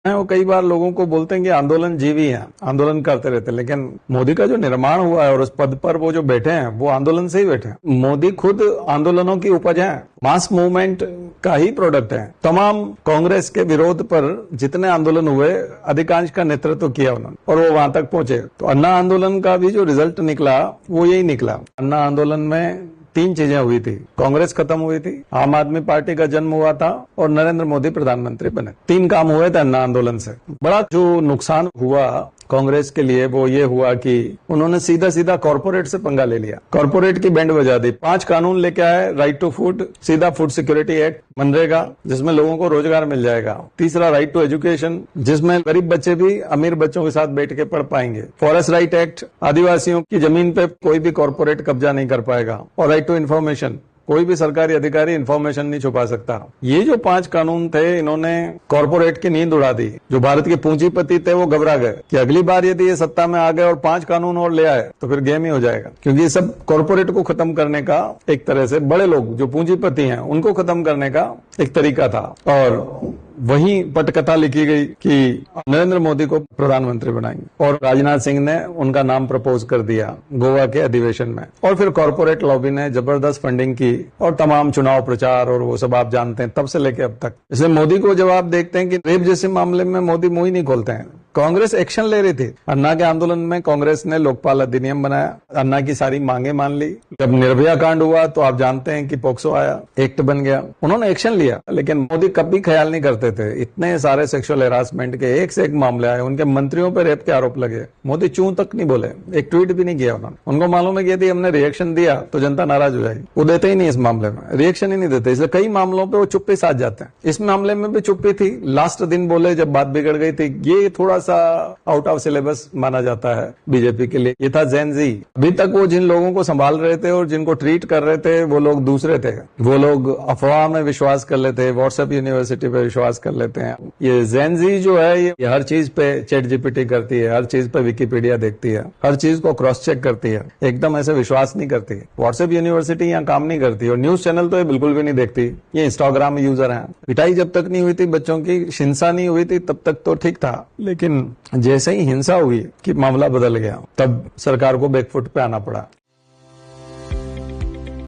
वो कई बार लोगों को बोलते हैं कि आंदोलन जीवी हैं, आंदोलन करते रहते हैं, लेकिन मोदी का जो निर्माण हुआ है और उस पद पर वो जो बैठे हैं वो आंदोलन से ही बैठे हैं। मोदी खुद आंदोलनों की उपज है, मास मूवमेंट का ही प्रोडक्ट है। तमाम कांग्रेस के विरोध पर जितने आंदोलन हुए अधिकांश का नेतृत्व किया उन्होंने और वो वहां तक पहुंचे। तो अन्ना आंदोलन का भी जो रिजल्ट निकला वो यही निकला। अन्ना आंदोलन में 3 चीजें हुई थी, कांग्रेस खत्म हुई थी, आम आदमी पार्टी का जन्म हुआ था और नरेंद्र मोदी प्रधानमंत्री बने। 3 काम हुए थे अन्ना आंदोलन से। बड़ा जो नुकसान हुआ कांग्रेस के लिए वो ये हुआ कि उन्होंने सीधा सीधा कॉर्पोरेट से पंगा ले लिया, कॉर्पोरेट की बैंड बजा दी। 5 कानून लेके आए, राइट टू फूड, सीधा फूड सिक्योरिटी एक्ट, मनरेगा जिसमें लोगों को रोजगार मिल जाएगा। तीसरा राइट टू एजुकेशन जिसमें गरीब बच्चे भी अमीर बच्चों के साथ बैठ के पढ़ पाएंगे। फॉरेस्ट राइट एक्ट, आदिवासियों की जमीन पे कोई भी कॉर्पोरेट कब्जा नहीं कर पाएगा। और राइट टू इन्फॉर्मेशन, कोई भी सरकारी अधिकारी इन्फॉर्मेशन नहीं छुपा सकता। ये जो 5 कानून थे इन्होंने कॉर्पोरेट की नींद उड़ा दी। जो भारत के पूंजीपति थे वो घबरा गए कि अगली बार यदि ये सत्ता में आ गए और 5 कानून और ले आए तो फिर गेम ही हो जाएगा, क्योंकि ये सब कॉर्पोरेट को खत्म करने का एक तरह से, बड़े लोग जो पूंजीपति हैं उनको खत्म करने का एक तरीका था। और वहीं पटकथा लिखी गई कि नरेंद्र मोदी को प्रधानमंत्री बनाएंगे और राजनाथ सिंह ने उनका नाम प्रपोज कर दिया गोवा के अधिवेशन में। और फिर कॉर्पोरेट लॉबी ने जबरदस्त फंडिंग की और तमाम चुनाव प्रचार और वो सब आप जानते हैं तब से लेके अब तक। इसलिए मोदी को जब आप देखते हैं कि रेप जैसे मामले में मोदी मुंह ही नहीं खोलते हैं। कांग्रेस एक्शन ले रही थी। अन्ना के आंदोलन में कांग्रेस ने लोकपाल अधिनियम बनाया, अन्ना की सारी मांगे मान ली। जब निर्भया कांड हुआ तो आप जानते हैं कि पोक्सो आया, एक्ट बन गया, उन्होंने एक्शन लिया। लेकिन मोदी कभी ख्याल नहीं करते थे। इतने सारे सेक्सुअल हेरासमेंट के एक से एक मामले आए, उनके मंत्रियों पर रेप के आरोप लगे, मोदी चूं तक नहीं बोले, एक ट्वीट भी नहीं किया उन्होंने। उनको मालूम है कि यदि हमने रिएक्शन दिया तो जनता नाराज हो जाएगी, वो देते ही नहीं, इस मामले में रिएक्शन ही नहीं देते। इसलिए कई मामलों पर वो चुप्पी साध जाते हैं। इस मामले में भी चुप्पी थी, लास्ट दिन बोले जब बात बिगड़ गई थी। ये थोड़ा सा आउट ऑफ सिलेबस माना जाता है बीजेपी के लिए। ये था जेन जी। अभी तक वो जिन लोगों को संभाल रहे थे और जिनको ट्रीट कर रहे थे वो लोग दूसरे थे। वो लोग अफवाह में विश्वास कर लेते, व्हाट्सएप यूनिवर्सिटी पे विश्वास कर लेते हैं। ये जेन जी जो है ये हर चीज पे चैट जीपीटी करती है, हर चीज पे विकिपीडिया देखती है, हर चीज को क्रॉस चेक करती है, एकदम ऐसे विश्वास नहीं करती। व्हाट्सएप यूनिवर्सिटी यहाँ काम नहीं करती और न्यूज चैनल तो ये बिल्कुल भी नहीं देखती। ये इंस्टाग्राम यूजर है। पिटाई जब तक नहीं हुई थी, बच्चों की हिंसा नहीं हुई थी, तब तक तो ठीक था। लेकिन जैसे ही हिंसा हुई कि मामला बदल गया, तब सरकार को बैकफुट पे आना पड़ा।